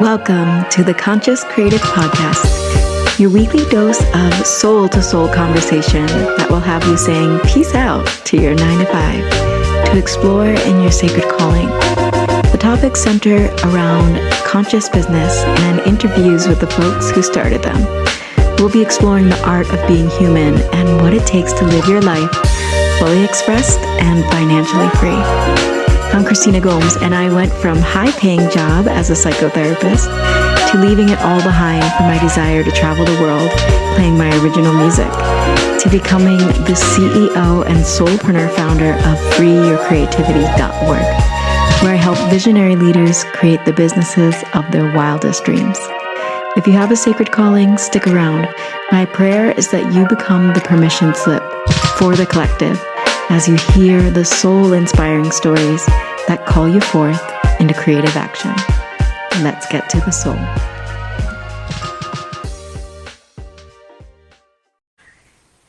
Welcome to the Conscious Creative Podcast, your weekly dose of soul-to-soul conversation that will have you saying peace out to your 9 to 5 to explore in your sacred calling. The topics center around conscious business and interviews with the folks who started them. We'll be exploring the art of being human and what it takes to live your life fully expressed and financially free. I'm Christina Gomes, and I went from high-paying job as a psychotherapist to leaving it all behind for my desire to travel the world playing my original music, to becoming the CEO and soulpreneur founder of freeyourcreativity.org, where I help visionary leaders create the businesses of their wildest dreams. If you have a sacred calling, stick around. My prayer is that you become the permission slip for the collective as you hear the soul-inspiring stories that call you forth into creative action. Let's get to the soul.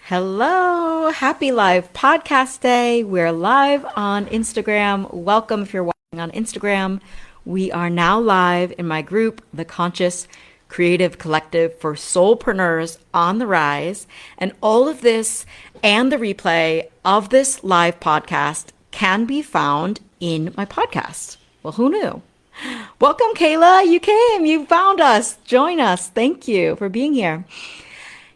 Hello, happy live podcast day. We're live on Instagram. Welcome if you're watching on Instagram. We are now live in my group, the Conscious Creative Collective for Soulpreneurs on the Rise. And all of this and the replay of this live podcast can be found in my podcast. Well, who knew? Welcome, Kayla. You came. You found us. Join us. Thank you for being here.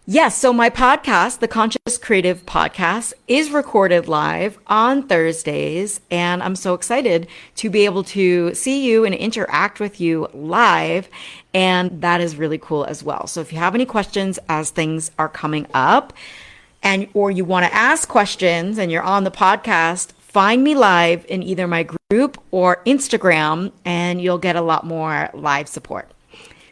Yes, so my podcast, the Conscious Creative Podcast, is recorded live on Thursdays, and I'm so excited to be able to see you and interact with you live, and that is really cool as well. So if you have any questions as things are coming up, or you want to ask questions and you're on the podcast, find me live in either my group or Instagram, and you'll get a lot more live support.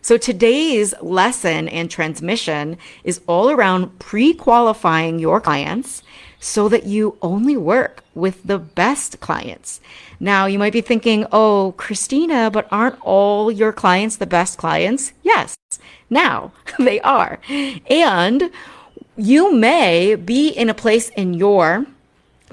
So today's lesson and transmission is all around pre-qualifying your clients so that you only work with the best clients. Now, you might be thinking, oh, Christina, but aren't all your clients the best clients? Yes, now they are. And you may be in a place in your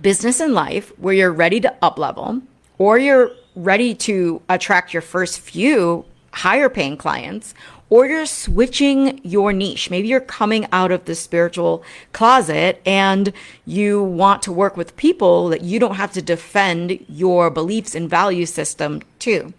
business and life where you're ready to up-level, or you're ready to attract your first few higher paying clients, or you're switching your niche. Maybe you're coming out of the spiritual closet and you want to work with people that you don't have to defend your beliefs and value system to.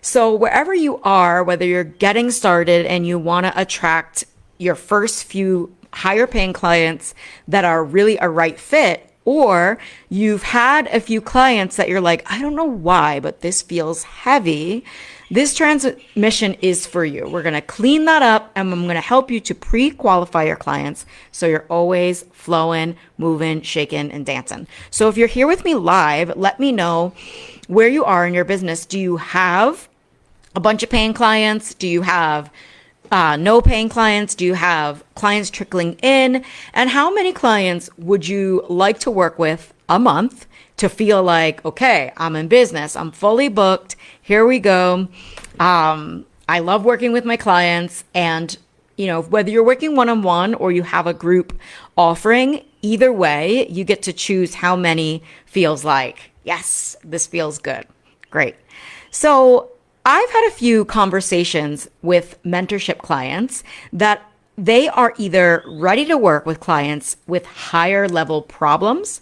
So wherever you are, whether you're getting started and you want to attract your first few higher paying clients that are really a right fit, or you've had a few clients that you're like, I don't know why, but this feels heavy, this transmission is for you. We're going to clean that up, and I'm going to help you to pre-qualify your clients so you're always flowing, moving, shaking, and dancing. So if you're here with me live, let me know where you are in your business. Do you have a bunch of paying clients? Do you have no paying clients? Do you have clients trickling in? And how many clients would you like to work with a month to feel like, okay, I'm in business, I'm fully booked, here we go. I love working with my clients. And, you know, whether you're working one-on-one or you have a group offering, either way, you get to choose how many feels like, yes, this feels good. Great. So I've had a few conversations with mentorship clients that they are either ready to work with clients with higher level problems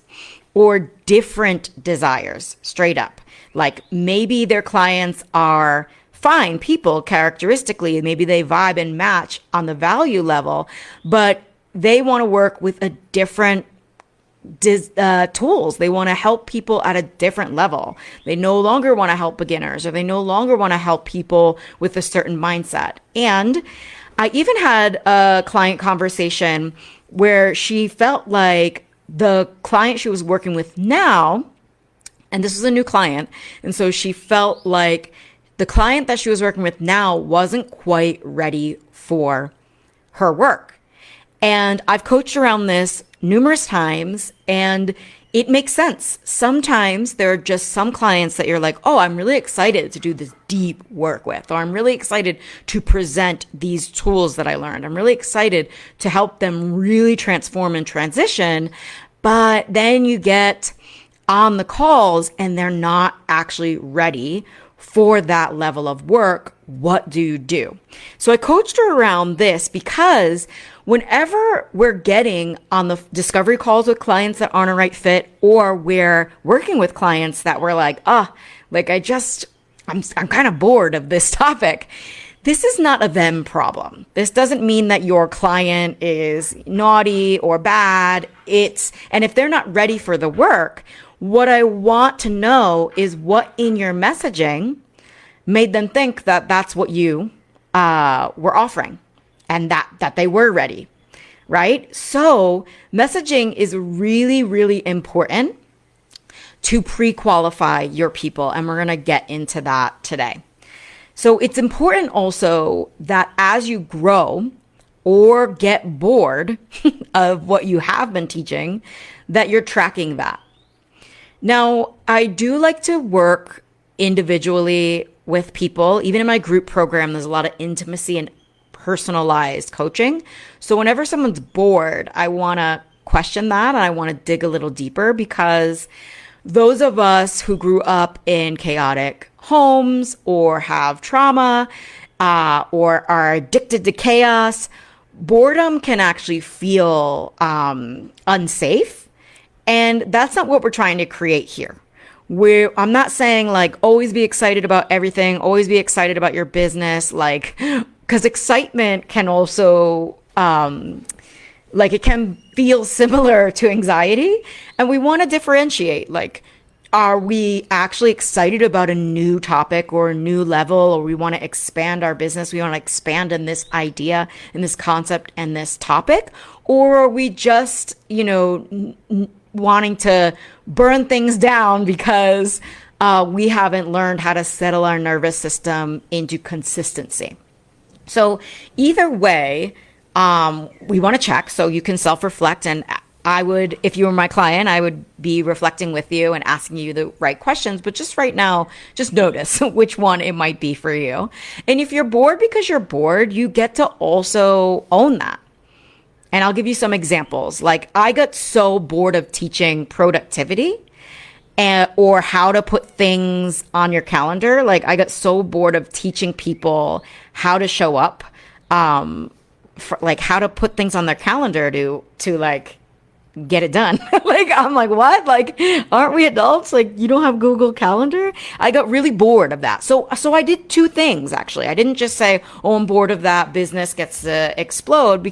or different desires, straight up. Like maybe their clients are fine people characteristically, maybe they vibe and match on the value level, but they want to work with a different tools. They want to help people at a different level. They no longer want to help beginners, or they no longer want to help people with a certain mindset. And I even had a client conversation where she felt like the client she was working with now, and this was a new client, and so she felt like the client that she was working with now wasn't quite ready for her work. And I've coached around this numerous times, and it makes sense. Sometimes there are just some clients that you're like, oh, I'm really excited to do this deep work with, or I'm really excited to present these tools that I learned. I'm really excited to help them really transform and transition. But then you get on the calls and they're not actually ready for that level of work, what do you do? So I coached her around this because whenever we're getting on the discovery calls with clients that aren't a right fit, or we're working with clients that we're like, I'm kind of bored of this topic. This is not a them problem. This doesn't mean that your client is naughty or bad. And if they're not ready for the work, what I want to know is what in your messaging made them think that that's what you were offering and that they were ready, right? So messaging is really, really important to pre-qualify your people. And we're going to get into that today. So it's important also that as you grow or get bored of what you have been teaching, that you're tracking that. Now, I do like to work individually with people. Even in my group program, there's a lot of intimacy and personalized coaching. So whenever someone's bored, I want to question that and I want to dig a little deeper, because those of us who grew up in chaotic homes or have trauma or are addicted to chaos, boredom can actually feel unsafe. And that's not what we're trying to create here. I'm not saying like always be excited about everything, always be excited about your business, like, because excitement can also it can feel similar to anxiety. And we want to differentiate, like, are we actually excited about a new topic or a new level, or we want to expand our business? We want to expand in this idea, in this concept, and this topic? Or are we just, wanting to burn things down because we haven't learned how to settle our nervous system into consistency? So either way, we want to check. So you can self-reflect, and I would, if you were my client, I would be reflecting with you and asking you the right questions. But just right now, just notice which one it might be for you. And if you're bored because you're bored, you get to also own that. And I'll give you some examples. Like, I got so bored of teaching productivity or how to put things on your calendar. Like, I got so bored of teaching people how to show up, like how to put things on their calendar to like get it done. Like, I'm like, what? Like, aren't we adults? Like, you don't have Google Calendar? I got really bored of that. So I did two things, actually. I didn't just say, oh, I'm bored of that, business gets to explode,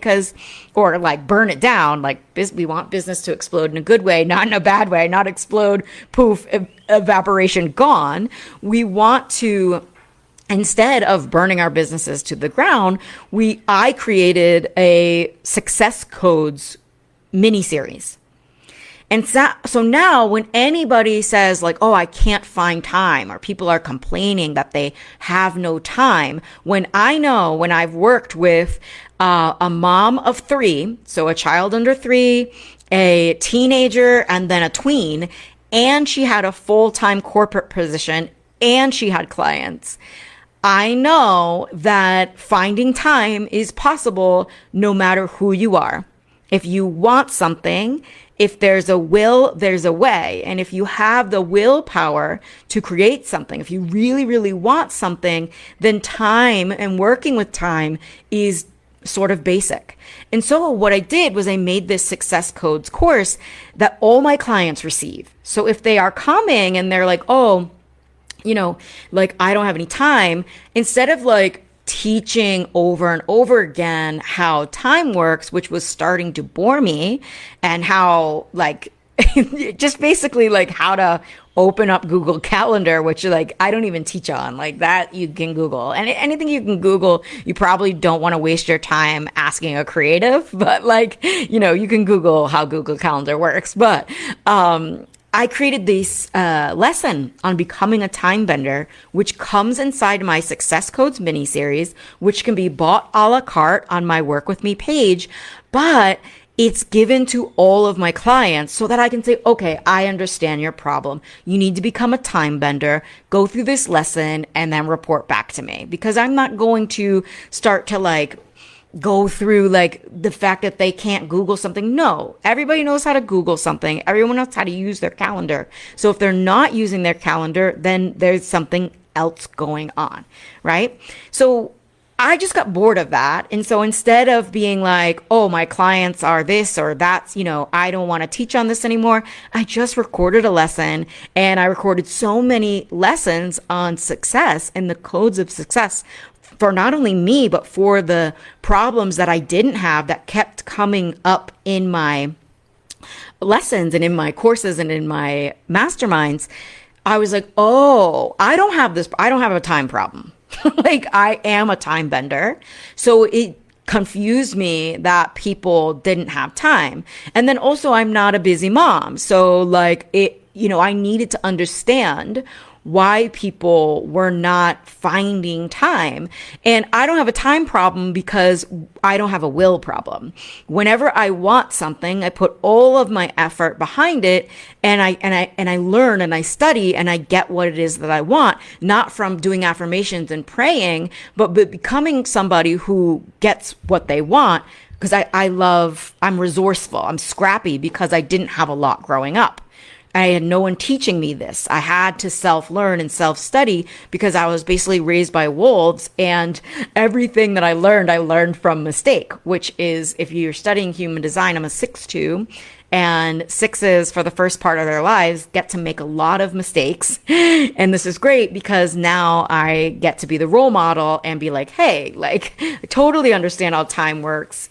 or like burn it down. Like, we want business to explode in a good way, not in a bad way, not explode, poof, evaporation, gone. We want to, instead of burning our businesses to the ground, I created a success codes mini series. And so now when anybody says like, oh, I can't find time, or people are complaining that they have no time, when I've worked with a mom of 3, so a child under 3, a teenager, and then a tween, and she had a full-time corporate position, and she had clients, I know that finding time is possible no matter who you are. If you want something, if there's a will, there's a way. And if you have the willpower to create something, if you really, really want something, then time and working with time is sort of basic. And so what I did was I made this Success Codes course that all my clients receive. So if they are coming and they're like, oh, like, I don't have any time, instead of like teaching over and over again how time works, which was starting to bore me, and how like just basically like how to open up Google Calendar, which like I don't even teach on, like that you can Google, and anything you can Google. You probably don't want to waste your time asking a creative, but like, you can Google how Google Calendar works. But I created this lesson on becoming a time bender, which comes inside my Success Codes mini series, which can be bought a la carte on my Work With Me page, but it's given to all of my clients so that I can say, okay, I understand your problem. You need to become a time bender, go through this lesson, and then report back to me, because I'm not going to start to like go through like the fact that they can't Google something. No, everybody knows how to Google something. Everyone knows how to use their calendar. So if they're not using their calendar, then there's something else going on, right? So I just got bored of that. And so instead of being like, oh, my clients are this or that's, I don't want to teach on this anymore, I just recorded a lesson, and I recorded so many lessons on success and the codes of success for not only me, but for the problems that I didn't have that kept coming up in my lessons and in my courses and in my masterminds. I was like, oh, I don't have a time problem. Like, I am a time bender. So it confused me that people didn't have time. And then also, I'm not a busy mom. So like I needed to understand why people were not finding time. And I don't have a time problem because I don't have a will problem. Whenever I want something, I put all of my effort behind it, and I learn and I study and I get what it is that I want, not from doing affirmations and praying, but becoming somebody who gets what they want. Because I'm resourceful, I'm scrappy because I didn't have a lot growing up. I had no one teaching me this. I had to self-learn and self-study because I was basically raised by wolves, and everything that I learned from mistake, which is, if you're studying human design, I'm a 6/2, and 6s for the first part of their lives get to make a lot of mistakes. And this is great because now I get to be the role model and be like, hey, like, I totally understand how time works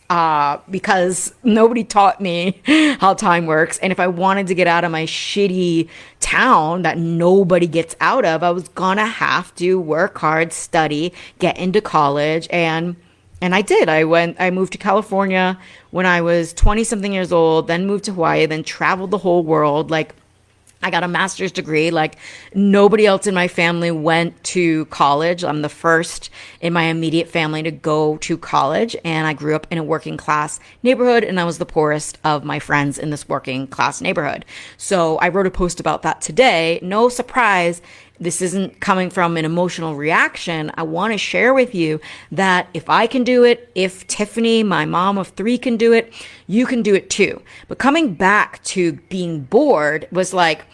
because nobody taught me how time works. And if I wanted to get out of my shitty town that nobody gets out of, I was gonna have to work hard, study, get into college, and I did. I moved to California when I was 20 something years old, then moved to Hawaii, then traveled the whole world. Like, I got a master's degree. Like, nobody else in my family went to college. I'm the first in my immediate family to go to college. And I grew up in a working class neighborhood, and I was the poorest of my friends in this working class neighborhood. So I wrote a post about that today. No surprise. This isn't coming from an emotional reaction. I want to share with you that if I can do it, if Tiffany, my mom of 3, can do it, you can do it too. But coming back to being bored was like,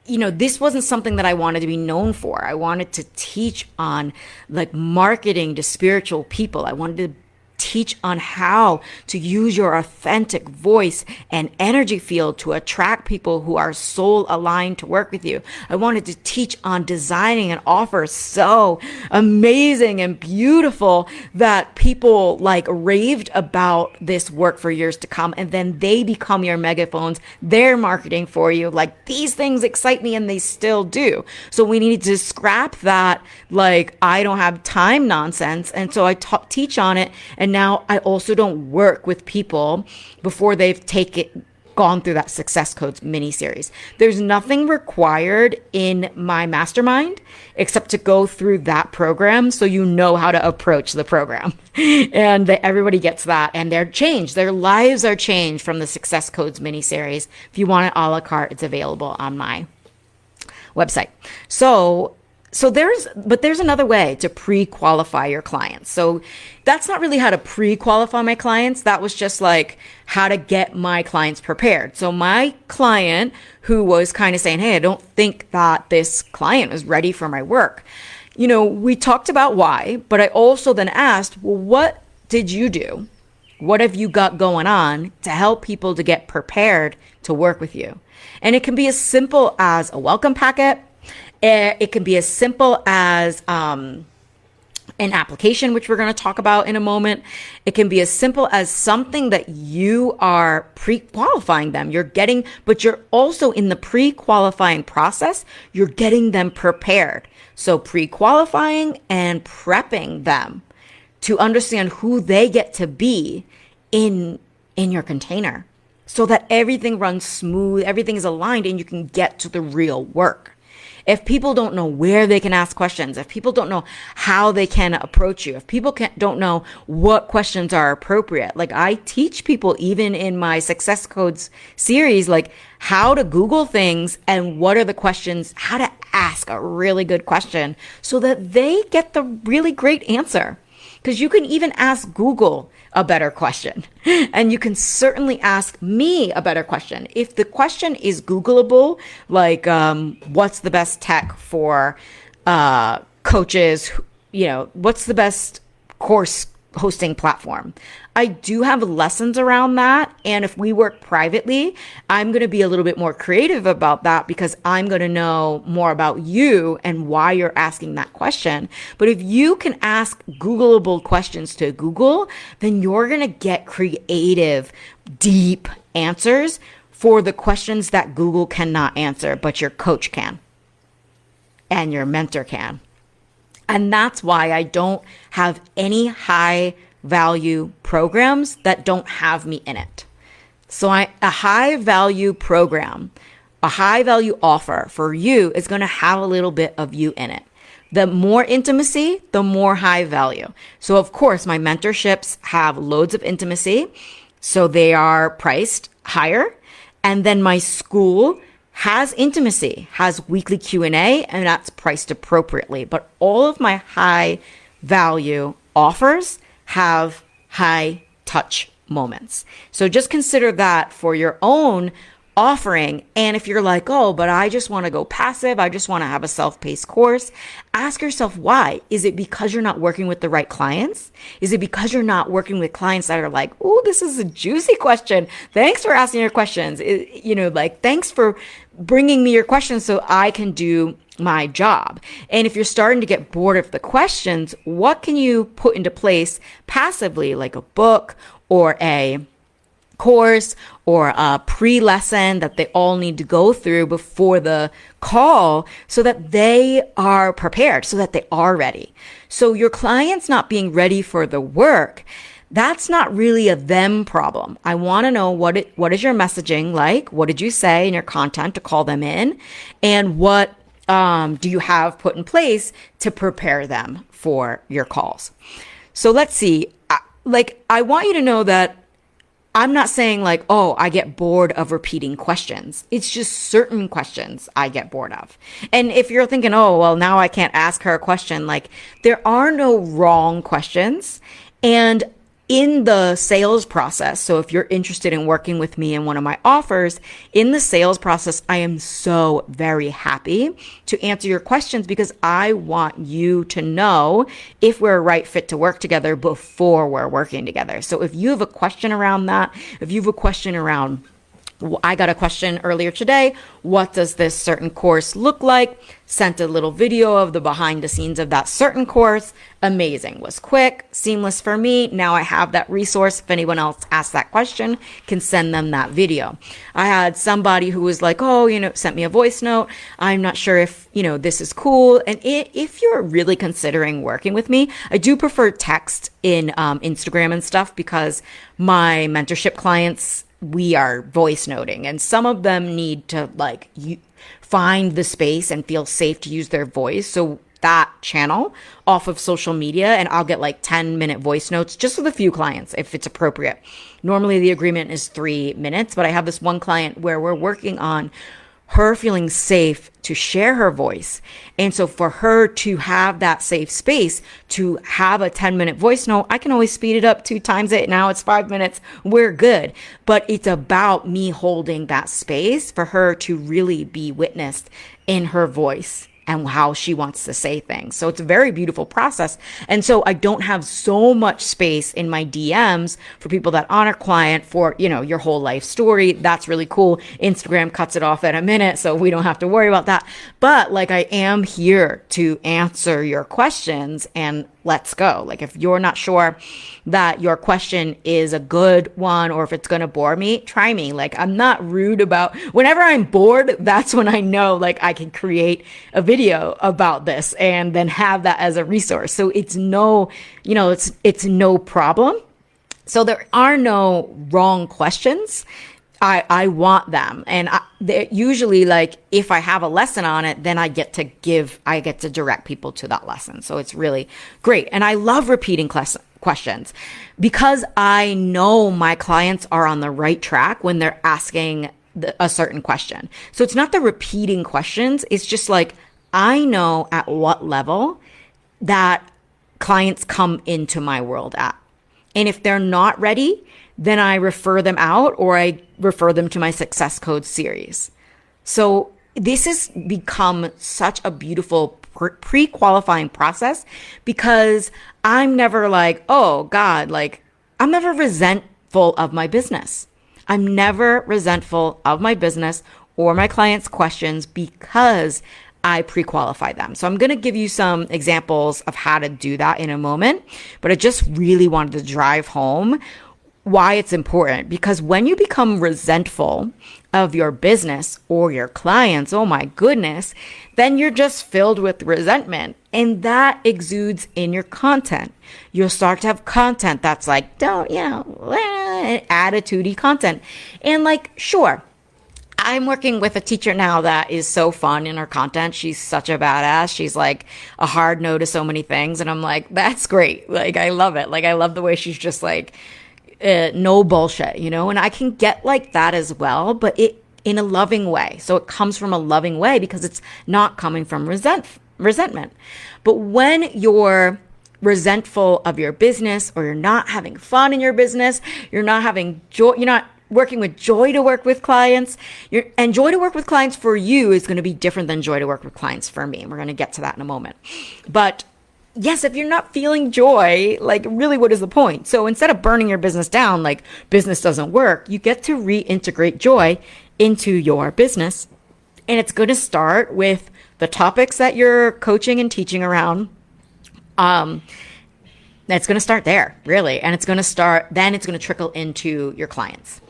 this wasn't something that I wanted to be known for. I wanted to teach on like marketing to spiritual people. I wanted to teach on how to use your authentic voice and energy field to attract people who are soul aligned to work with you. I wanted to teach on designing an offer so amazing and beautiful that people like raved about this work for years to come, and then they become your megaphones. They're marketing for you. Like, these things excite me, and they still do. So we need to scrap that like I don't have time nonsense. And so I teach on it. And now I also don't work with people before they've gone through that Success Codes mini series. There's nothing required in my mastermind except to go through that program, so you know how to approach the program. And everybody gets that, and they're changed. Their lives are changed from the Success Codes mini series. If you want it a la carte, it's available on my website. So there's another way to pre-qualify your clients. So that's not really how to pre-qualify my clients. That was just like how to get my clients prepared. So my client who was kind of saying, hey, I don't think that this client is ready for my work. We talked about why, but I also then asked, well, what did you do? What have you got going on to help people to get prepared to work with you? And it can be as simple as a welcome packet. It can be as simple as an application, which we're going to talk about in a moment. It can be as simple as something that you are pre-qualifying them. But you're also in the pre-qualifying process, you're getting them prepared. So pre-qualifying and prepping them to understand who they get to be in your container, so that everything runs smooth, everything is aligned, and you can get to the real work. If people don't know where they can ask questions, if people don't know how they can approach you, if people don't know what questions are appropriate, like I teach people even in my Success Codes series, like how to Google things and what are the questions, how to ask a really good question so that they get the really great answer. because you can even ask Google a better question. And you can certainly ask me a better question. If the question is Googleable, like what's the best tech for coaches, what's the best course hosting platform? I do have lessons around that. And if we work privately, I'm going to be a little bit more creative about that because I'm going to know more about you and why you're asking that question. But if you can ask Googleable questions to Google, then you're going to get creative, deep answers for the questions that Google cannot answer, but your coach can and your mentor can. And that's why I don't have any high value programs that don't have me in it. So a high value program, a high value offer for you is going to have a little bit of you in it. The more intimacy, the more high value. So of course, my mentorships have loads of intimacy. So they are priced higher. And then my school has intimacy, has weekly Q&A, and that's priced appropriately. But all of my high value offers have high touch moments. So just consider that for your own offering. And if you're like, oh, but I just want to go passive, I just want to have a self-paced course, ask yourself why. Is it because you're not working with the right clients? Is it because you're not working with clients that are like, oh, this is a juicy question. Thanks for asking your questions. Thanks for bringing me your questions so I can do my job. And if you're starting to get bored of the questions, what can you put into place passively, like a book or a course or a pre-lesson that they all need to go through before the call so that they are prepared, so that they are ready. So your client's not being ready for the work. That's not really a them problem. I want to know what is your messaging like? What did you say in your content to call them in? And what do you have put in place to prepare them for your calls? So let's see. I want you to know that I'm not saying like, oh, I get bored of repeating questions. It's just certain questions I get bored of. And if you're thinking, oh, well, now I can't ask her a question, like there are no wrong questions. And in the sales process, so if you're interested in working with me in one of my offers, in the sales process, I am so very happy to answer your questions because I want you to know if we're a right fit to work together before we're working together. So if you have a question around that, if you have a question around, I got a question earlier today, what does this certain course look like? Sent a little video of the behind the scenes of that certain course. Amazing. Was quick, seamless for me. Now I have that resource. If anyone else asks that question, can send them that video. I had somebody who was like, oh, sent me a voice note. I'm not sure if, this is cool. And if you're really considering working with me, I do prefer text in Instagram and stuff because my mentorship clients, we are voice noting and some of them need to find the space and feel safe to use their voice. So that channel off of social media and I'll get 10-minute voice notes just with a few clients if it's appropriate. Normally the agreement is 3 minutes, but I have this one client where we're working on her feeling safe to share her voice. And so for her to have that safe space to have a 10-minute voice note, I can always speed it up 2 times it. Now it's 5 minutes. We're good. But it's about me holding that space for her to really be witnessed in her voice and how she wants to say things. So it's a very beautiful process. And so I don't have so much space in my DMs for people that aren't a client for, your whole life story. That's really cool. Instagram cuts it off at a minute, so we don't have to worry about that. But I am here to answer your questions and let's go. If you're not sure that your question is a good one or if it's going to bore me, try me. I'm not rude about whenever I'm bored, that's when I know I can create a video about this and then have that as a resource. So it's no, it's no problem. So there are no wrong questions. I want them. And usually if I have a lesson on it, then I get to direct people to that lesson. So it's really great. And I love repeating questions because I know my clients are on the right track when they're asking a certain question. So it's not the repeating questions. It's just I know at what level that clients come into my world at. And if they're not ready, then I refer them out or I refer them to my Success Code series. So this has become such a beautiful pre-qualifying process because I'm never like, oh God, like I'm never resentful of my business. I'm never resentful of my business or my clients' questions because I pre-qualify them. So I'm going to give you some examples of how to do that in a moment, but I just really wanted to drive home why it's important, because when you become resentful of your business or your clients, oh my goodness, then you're just filled with resentment and that exudes in your content. You'll start to have content that's like, attitude-y content. And like, sure, I'm working with a teacher now that is so fun in her content. She's such a badass. She's like a hard no to so many things. And I'm like, that's great. Like, I love it. Like, I love the way she's just like, no bullshit, and I can get like that as well, but it in a loving way. So it comes from a loving way because it's not coming from resentment. But when you're resentful of your business or you're not having fun in your business, you're not having joy, you're not working with joy to work with clients, and joy to work with clients for you is going to be different than joy to work with clients for me. And we're going to get to that in a moment. But yes, if you're not feeling joy, like really, what is the point? So instead of burning your business down, like business doesn't work, you get to reintegrate joy into your business. And it's going to start with the topics that you're coaching and teaching around. It's going to start there, really. And then it's going to trickle into your clients.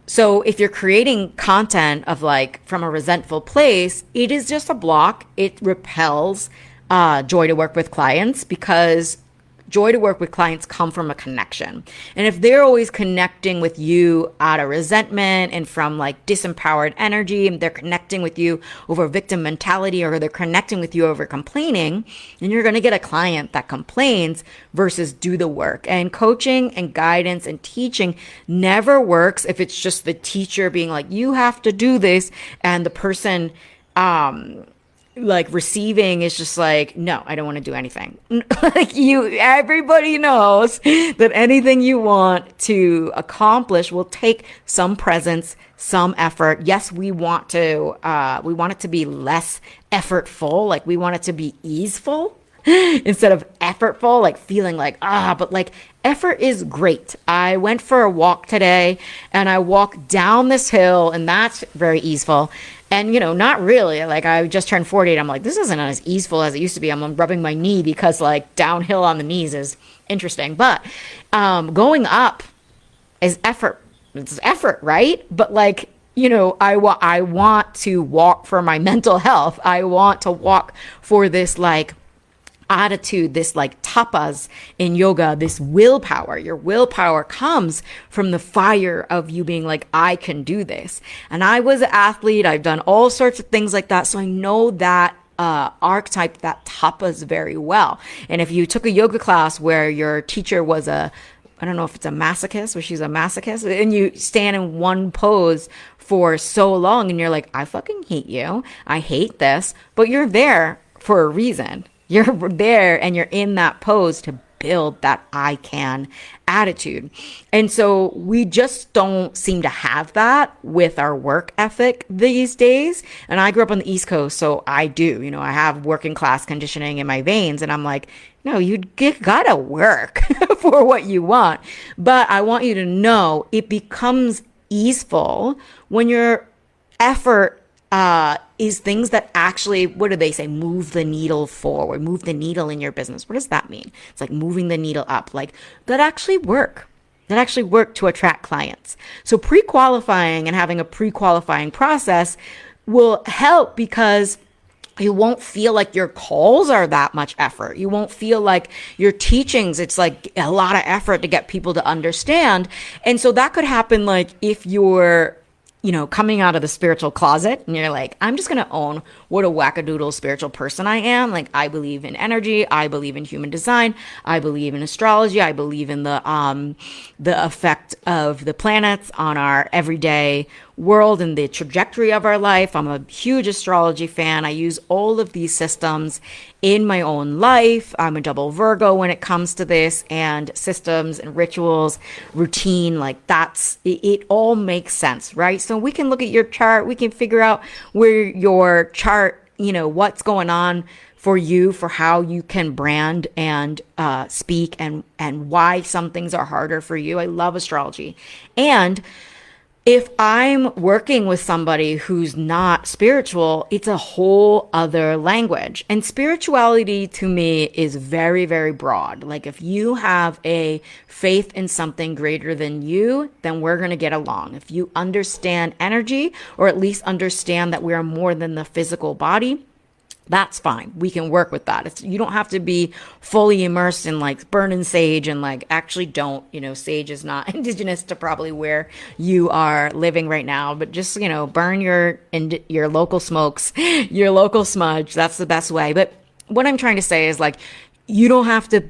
So if you're creating content of like from a resentful place, it is just a block. It repels joy to work with clients because joy to work with clients come from a connection. And if they're always connecting with you out of resentment and from like disempowered energy, and they're connecting with you over victim mentality, or they're connecting with you over complaining, then you're going to get a client that complains versus do the work. And coaching and guidance and teaching never works if it's just the teacher being like, you have to do this, and the person, like receiving is just like, no, I don't want to do anything. Like everybody knows that anything you want to accomplish will take some presence, some effort. Yes, we want it to be less effortful. Like we want it to be easeful instead of effortful, like feeling like, but like effort is great. I went for a walk today and I walked down this hill and that's very easeful. And, not really. Like, I just turned 48. I'm like, this isn't as easeful as it used to be. I'm rubbing my knee because, like, downhill on the knees is interesting. But going up is effort. It's effort, right? But, like, I want to walk for my mental health. I want to walk for this, like, attitude, this like tapas in yoga, this willpower. Your willpower comes from the fire of you being like, I can do this. And I was an athlete. I've done all sorts of things like that. So I know that archetype, that tapas very well. And if you took a yoga class where your teacher was I don't know if it's a masochist or she's a masochist, and you stand in one pose for so long and you're like, I fucking hate you. I hate this, but you're there for a reason. You're there and you're in that pose to build that I can attitude. And so we just don't seem to have that with our work ethic these days. And I grew up on the East Coast, so I do. I have working class conditioning in my veins. And I'm like, no, you gotta work for what you want. But I want you to know it becomes easeful when your effort is things that actually, what do they say? Move the needle forward, move the needle in your business. What does that mean? It's like moving the needle up, like that actually work to attract clients. So pre-qualifying and having a pre-qualifying process will help because you won't feel like your calls are that much effort. You won't feel like your teachings, it's like a lot of effort to get people to understand. And so that could happen like if you're coming out of the spiritual closet and you're like, I'm just going to own what a wackadoodle spiritual person I am. Like, I believe in energy. I believe in human design. I believe in astrology. I believe in the effect of the planets on our everyday world and the trajectory of our life. I'm a huge astrology fan. I use all of these systems in my own life. I'm a double Virgo when it comes to this, and systems and rituals, routine, like it all makes sense, right? So we can look at your chart. We can figure out where your chart, what's going on for you, for how you can brand and speak, and why some things are harder for you. I love astrology. And if I'm working with somebody who's not spiritual, it's a whole other language. And spirituality to me is very, very broad. Like if you have a faith in something greater than you, then we're going to get along. If you understand energy, or at least understand that we are more than the physical body, that's fine. We can work with that. You don't have to be fully immersed in like burning sage, and like actually don't, sage is not indigenous to probably where you are living right now, but just, burn your local smokes, your local smudge. That's the best way. But what I'm trying to say is like, you don't have to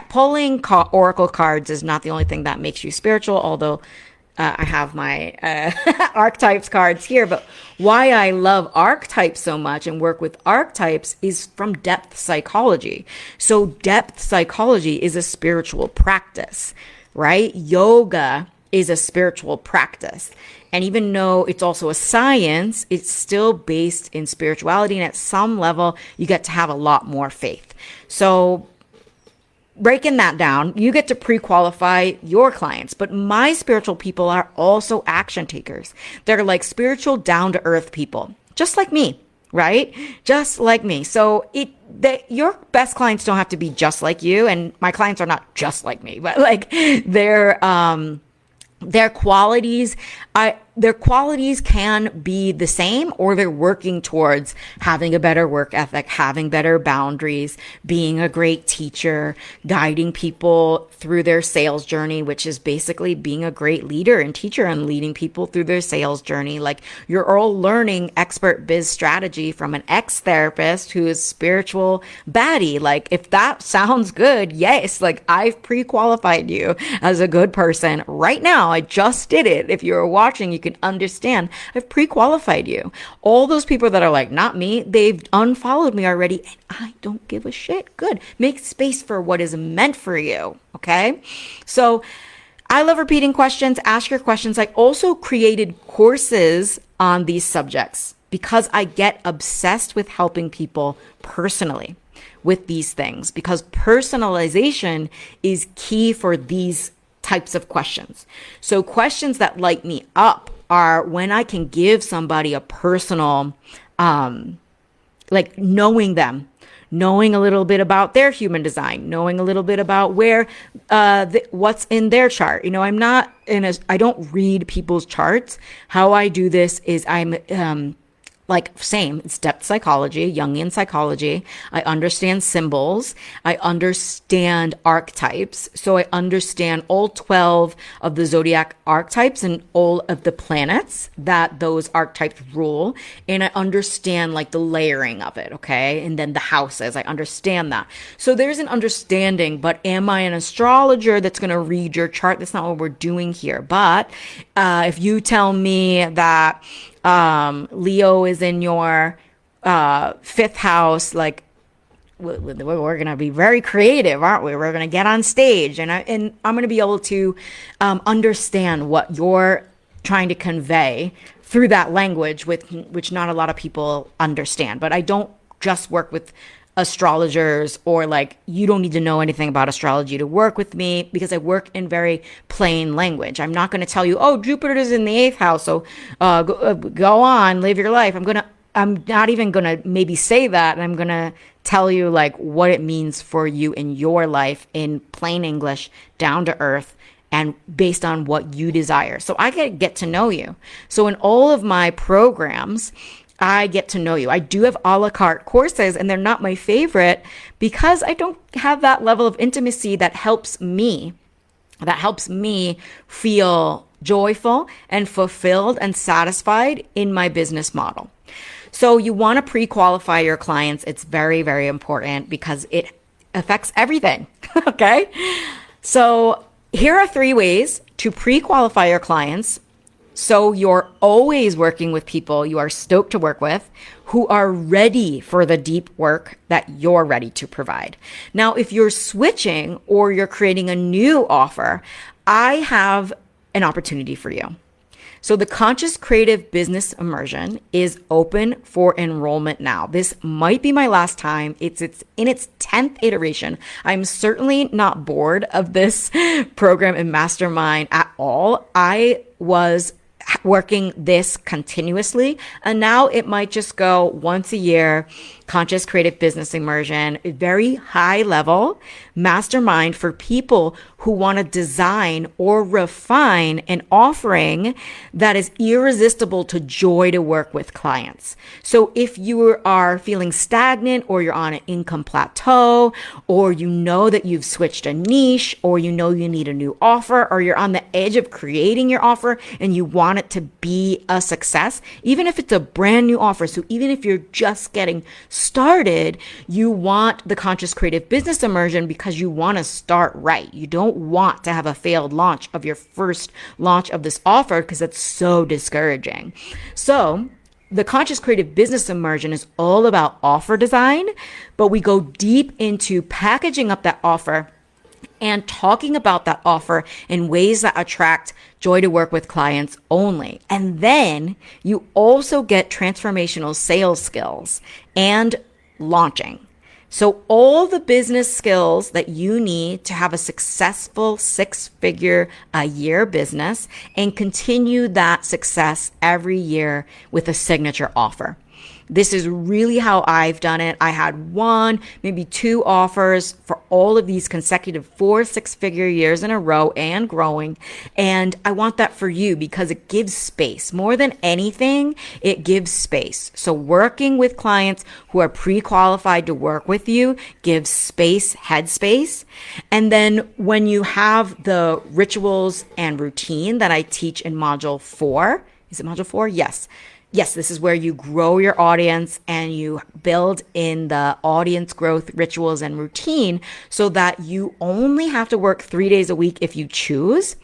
pulling oracle cards is not the only thing that makes you spiritual, although I have my archetypes cards here, but why I love archetypes so much and work with archetypes is from depth psychology. So depth psychology is a spiritual practice, right? Yoga is a spiritual practice. And even though it's also a science, it's still based in spirituality. And at some level, you get to have a lot more faith. So breaking that down, you get to pre-qualify your clients, but my spiritual people are also action takers. They're like spiritual, down-to-earth people, just like me, right? Just like me. So your best clients don't have to be just like you, and my clients are not just like me, but like their qualities can be the same, or they're working towards having a better work ethic, having better boundaries, being a great teacher, guiding people through their sales journey, which is basically being a great leader and teacher and leading people through their sales journey. Like you're all learning expert biz strategy from an ex-therapist who is spiritual baddie. Like if that sounds good, yes, like I've pre-qualified you as a good person right now. I just did it. If you're watching, you can understand I've pre-qualified you. All those people that are like, not me, they've unfollowed me already, and I don't give a shit. Good. Make space for what is meant for you. Okay. So I love repeating questions. Ask your questions. I also created courses on these subjects because I get obsessed with helping people personally with these things, because personalization is key for these types of questions. So questions that light me up are when I can give somebody a personal, like knowing them, knowing a little bit about their human design, knowing a little bit about where, what's in their chart. I don't read people's charts. How I do this is it's depth psychology, Jungian psychology. I understand symbols. I understand archetypes. So I understand all 12 of the zodiac archetypes and all of the planets that those archetypes rule. And I understand like the layering of it. Okay. And then the houses, I understand that. So there's an understanding, but am I an astrologer that's going to read your chart? That's not what we're doing here. But if you tell me that Leo is in your fifth house, like we're going to be very creative, aren't we? We're going to get on stage, and I'm going to be able to understand what you're trying to convey through that language, which not a lot of people understand. But I don't just work with astrologers, or like you don't need to know anything about astrology to work with me, because I work in very plain language. I'm not going to tell you, oh, Jupiter is in the 8th house, so go on, live your life. I'm not even going to maybe say that. And I'm going to tell you like what it means for you in your life in plain English, down to earth, and based on what you desire. So I get to know you. So in all of my programs, I get to know you. I do have a la carte courses, and they're not my favorite because I don't have that level of intimacy that helps me feel joyful and fulfilled and satisfied in my business model. So you want to pre-qualify your clients. It's very, very important because it affects everything. Okay. So here are 3 ways to pre-qualify your clients So you're always working with people you are stoked to work with who are ready for the deep work that you're ready to provide. Now, if you're switching or you're creating a new offer, I have an opportunity for you. So the Conscious Creative Business Immersion is open for enrollment now. This might be my last time. It's in its 10th iteration. I'm certainly not bored of this program and mastermind at all. I was working this continuously, and now it might just go once a year. Conscious Creative Business Immersion, very high level mastermind for people who want to design or refine an offering that is irresistible to joy to work with clients. So if you are feeling stagnant, or you're on an income plateau, or you know that you've switched a niche, or you know you need a new offer, or you're on the edge of creating your offer and you want it to be a success, even if it's a brand new offer. So even if you're just getting started, you want the Conscious Creative Business Immersion because you want to start right. You don't want to have a failed launch of your first launch of this offer because it's so discouraging. So the Conscious Creative Business Immersion is all about offer design, but we go deep into packaging up that offer and talking about that offer in ways that attract joy to work with clients only. And then you also get transformational sales skills and launching. So all the business skills that you need to have a successful 6-figure a year business and continue that success every year with a signature offer. This is really how I've done it. I had 1, maybe 2 offers for all of these consecutive 4 6-figure years in a row and growing. And I want that for you because it gives space. More than anything, it gives space. So working with clients who are pre-qualified to work with you gives space, headspace. And then when you have the rituals and routine that I teach in module 4, is it module 4? Yes. Yes, this is where you grow your audience and you build in the audience growth rituals and routine so that you only have to work 3 days a week if you choose.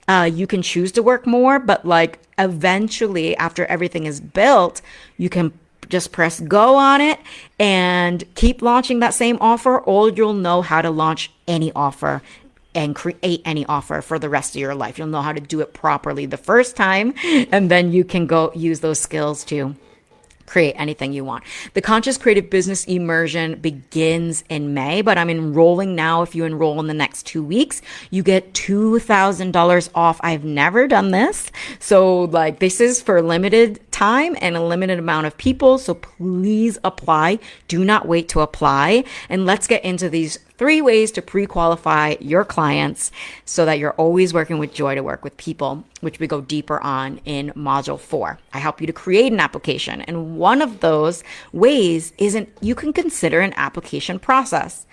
You can choose to work more, but like eventually after everything is built, you can just press go on it and keep launching that same offer, or you'll know how to launch any offer and create any offer for the rest of your life. You'll know how to do it properly the first time, and then you can go use those skills to create anything you want. The Conscious Creative Business Immersion begins in May, but I'm enrolling now. If you enroll in the next 2 weeks, you get $2,000 off. I've never done this. So like this is for limited time and a limited amount of people. So please apply. Do not wait to apply. And let's get into these 3 ways to pre-qualify your clients so that you're always working with joy to work with people, which we go deeper on in module 4. I help you to create an application. And one of those ways you can consider an application process.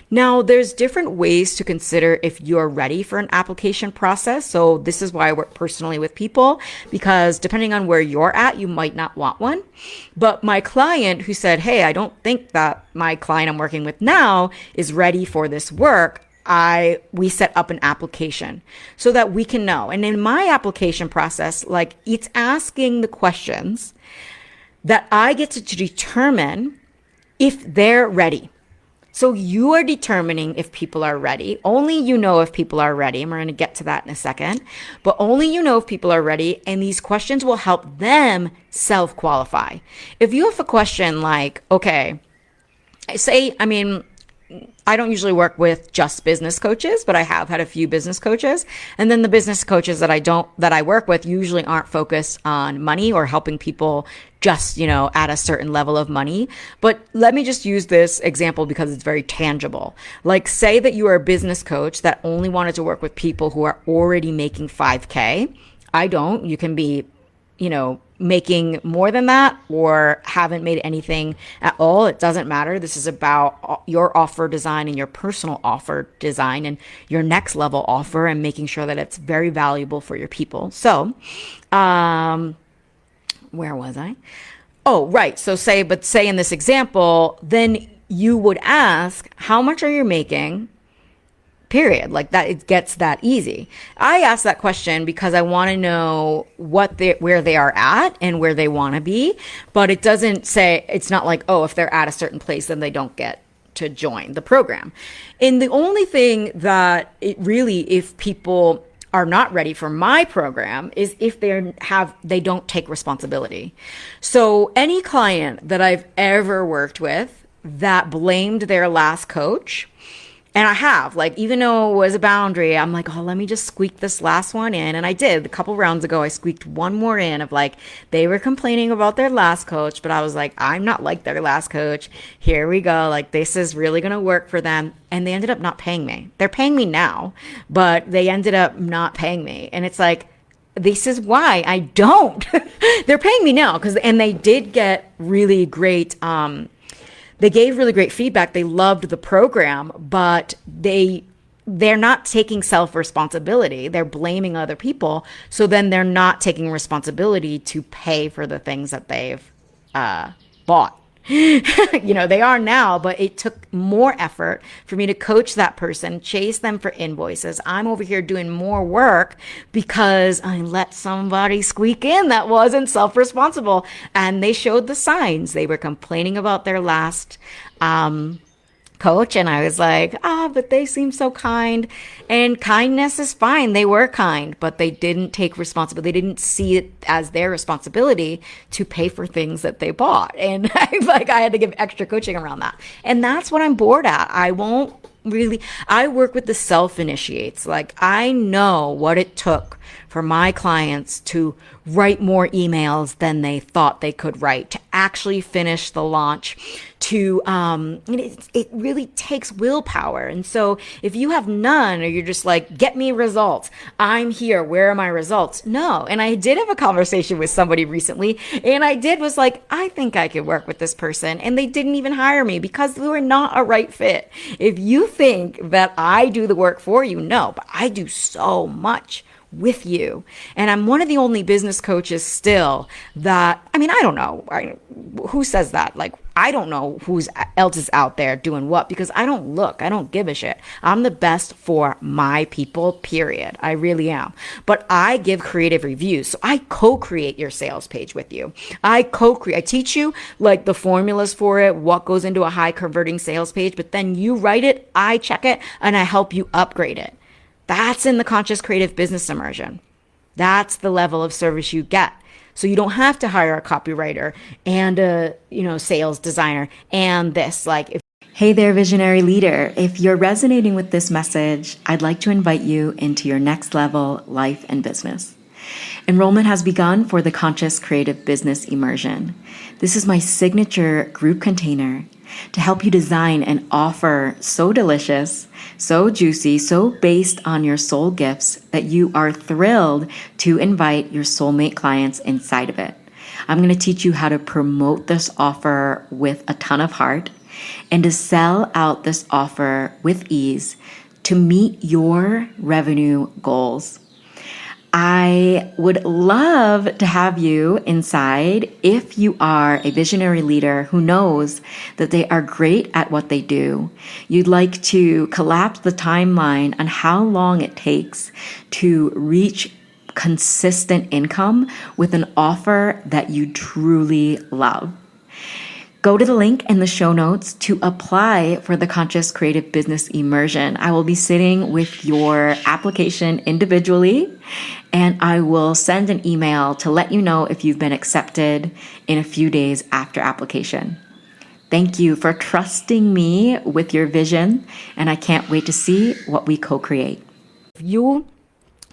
Now, there's different ways to consider if you're ready for an application process. So this is why I work personally with people, because depending on where you're at, you might not want one. But my client who said, hey, I don't think that my client I'm working with now is ready for this work, we set up an application so that we can know. And in my application process, like it's asking the questions that I get to determine if they're ready. So you are determining if people are ready. Only you know if people are ready. And we're going to get to that in a second. But only you know if people are ready. And these questions will help them self-qualify. If you have a question like, okay, I don't usually work with just business coaches, but I have had a few business coaches. And then the business coaches that I work with usually aren't focused on money or helping people just, at a certain level of money. But let me just use this example because it's very tangible. Like say that you are a business coach that only wanted to work with people who are already making 5K. I don't. You can be, making more than that or haven't made anything at all. It doesn't matter. This is about your offer design and your personal offer design and your next level offer and making sure that it's very valuable for your people. So, where was I? Oh, right. So say in this example, then you would ask, how much are you making period. Like that, it gets that easy. I ask that question because I want to know where they are at and where they want to be. But it doesn't say, it's not like, oh, if they're at a certain place, then they don't get to join the program. And the only thing that it really, if people are not ready for my program, is if they don't take responsibility. So any client that I've ever worked with that blamed their last coach, and I have, like, even though it was a boundary, I'm like, oh, let me just squeak this last one in. And I did. A couple rounds ago, I squeaked one more in of like, they were complaining about their last coach, but I was like, I'm not like their last coach. Here we go. Like, this is really going to work for them. And they ended up not paying me. They're paying me now, but they ended up not paying me. And it's like, this is why I don't. They're paying me now and they did get really great, they gave really great feedback. They loved the program, but they're not taking self-responsibility. They're blaming other people. So then they're not taking responsibility to pay for the things that they've bought. They are now, but it took more effort for me to coach that person, chase them for invoices. I'm over here doing more work because I let somebody squeak in that wasn't self-responsible. And they showed the signs. They were complaining about their last coach, and I was like, but they seem so kind, and kindness is fine. They were kind, but they didn't take responsibility. They didn't see it as their responsibility to pay for things that they bought. And I had to give extra coaching around that. And that's what I'm bored at. I work with the self-initiates. Like, I know what it took for my clients to write more emails than they thought they could write, to actually finish the launch, it really takes willpower. And so if you have none, or you're just like, get me results, I'm here, where are my results? No. And I did have a conversation with somebody recently, and was like, I think I could work with this person. And they didn't even hire me because they were not a right fit. If you think that I do the work for you, no, but I do so much with you. And I'm one of the only business coaches still that, I don't know who says that. Like, I don't know who else is out there doing what, because I don't give a shit. I'm the best for my people, period. I really am. But I give creative reviews. So I co-create your sales page with you. I teach you like the formulas for it, what goes into a high converting sales page, but then you write it, I check it, and I help you upgrade it. That's in the Conscious Creative Business Immersion. That's the level of service you get. So you don't have to hire a copywriter and a, sales designer and this. Hey there, visionary leader. If you're resonating with this message, I'd like to invite you into your next level life and business. Enrollment has begun for the Conscious Creative Business Immersion. This is my signature group container to help you design an offer so delicious, so juicy, so based on your soul gifts that you are thrilled to invite your soulmate clients inside of it. I'm going to teach you how to promote this offer with a ton of heart and to sell out this offer with ease to meet your revenue goals. I would love to have you inside if you are a visionary leader who knows that they are great at what they do. You'd like to collapse the timeline on how long it takes to reach consistent income with an offer that you truly love. Go to the link in the show notes to apply for the Conscious Creative Business Immersion. I will be sitting with your application individually, and I will send an email to let you know if you've been accepted in a few days after application. Thank you for trusting me with your vision, and I can't wait to see what we co-create. If you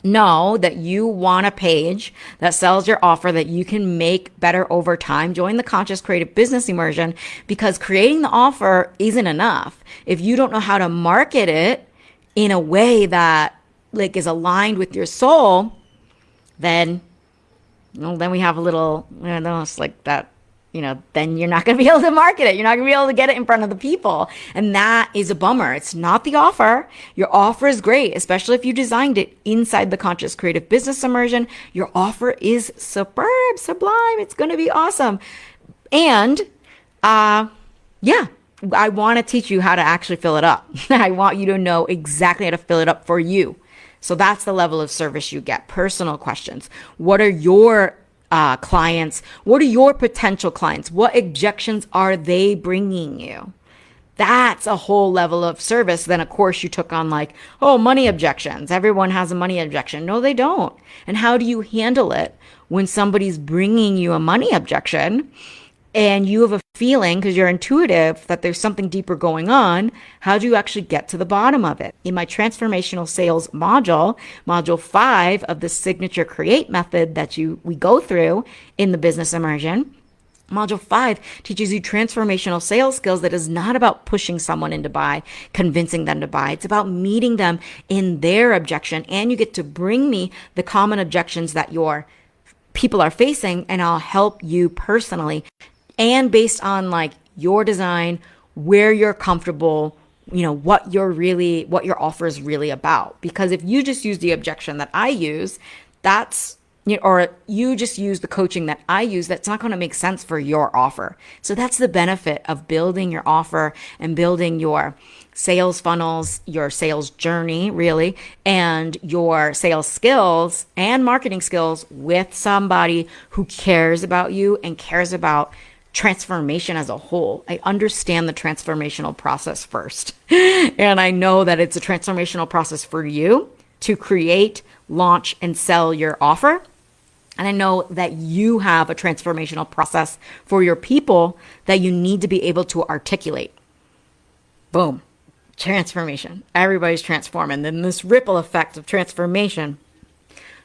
know that you want a page that sells your offer that you can make better over time, join the Conscious Creative Business Immersion, because creating the offer isn't enough. If you don't know how to market it in a way that is aligned with your soul, then we have a little, it's like that, then you're not going to be able to market it. You're not going to be able to get it in front of the people. And that is a bummer. It's not the offer. Your offer is great, especially if you designed it inside the Conscious Creative Business Immersion. Your offer is superb, sublime. It's going to be awesome. And, I want to teach you how to actually fill it up. I want you to know exactly how to fill it up for you. So that's the level of service you get. Personal questions. What are your clients? What are your potential clients? What objections are they bringing you? That's a whole level of service. Then, of course, you took on like, oh, money objections. Everyone has a money objection. No, they don't. And how do you handle it when somebody's bringing you a money objection and you have a feeling, because you're intuitive, that there's something deeper going on? How do you actually get to the bottom of it? In my transformational sales module, module 5 of the signature create method that we go through in the business immersion, Module 5 teaches you transformational sales skills that is not about pushing someone in to buy, convincing them to buy. It's about meeting them in their objection. And you get to bring me the common objections that your people are facing, and I'll help you personally. And based on like your design, where you're comfortable, what your offer is really about. Because if you just use the objection that I use, or you just use the coaching that I use, that's not going to make sense for your offer. So that's the benefit of building your offer and building your sales funnels, your sales journey, really, and your sales skills and marketing skills with somebody who cares about you and cares about transformation as a whole. I understand the transformational process first. And I know that it's a transformational process for you to create, launch, and sell your offer. And I know that you have a transformational process for your people that you need to be able to articulate. Boom. Transformation. Everybody's transforming. Then this ripple effect of transformation